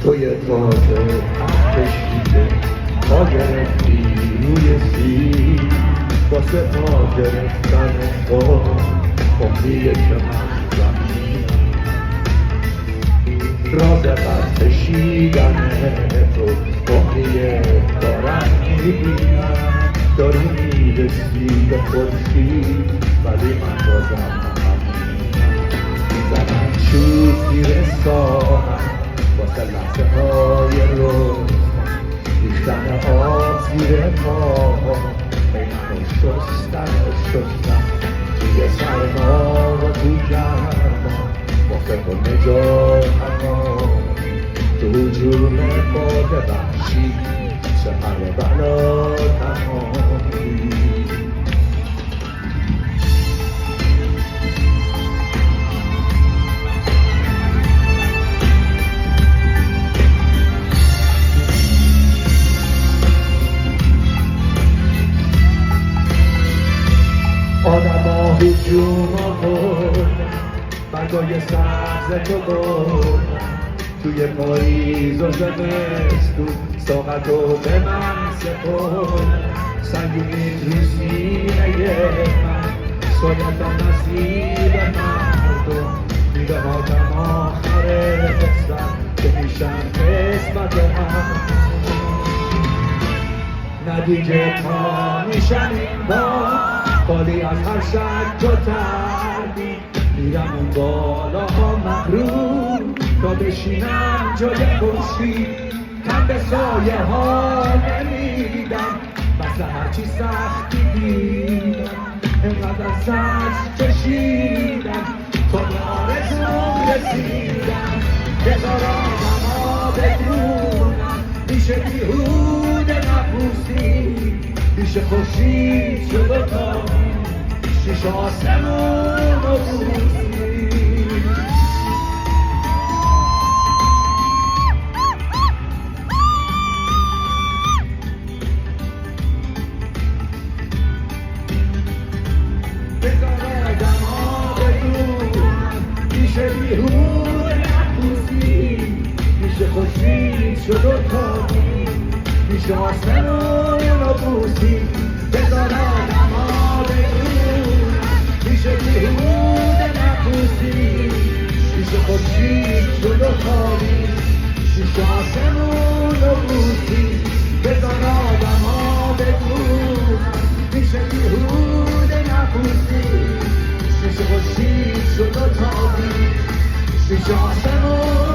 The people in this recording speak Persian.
توی تاج کشیده تا گرفتی روی سیر واسه ما گرفتن تو خمریه که من زمین راز قد کشیدن تو خمریه دارم میبینم داری میرسی به خورشید ولی من بازم میزنم چوب زیر ساعت واسه لحظه های روز ریختن آب زیر پا منو شستم توی سرما و تو گرما واسه تو نجاتم تو هجوم باد وحشی سپر بلا تمامی آدم ها هجوم آورد برگای سبز تو بود توی پاییز و زمستون ساقت رو به من سپرد سنگینی تو سینه من سایتم نصیب مردم میده آدم آخر قصد که میشن قسمت هم ندیجه پا میشن این بار خالی از هر شک و تردید میرم اون بالاها مغرور تا بشینم جای خورشید کم به سایه ها نمیدم مثل هرچی سختی دیدم انقدر از سرش کشیدم تا به آرزوم رسیدم بذار آدم ها بدونم میشه بیهوده نپوسی میشه خورشید شد و تا شیش آسمون و بوسی بذار آدم ها بدونم میشه بیهوده نپوسی میشه خورشید شد و تا میشه آسمون و بوسی بذار آدم ها بدونم میشه بیهوده نپوسی میشه خورشید شد و خوابی میشه آسمون و بوسی بذار آدم ها بدونم میشه بیهوده نپوسی میشه خورشید شد و خوابی میشه آسمون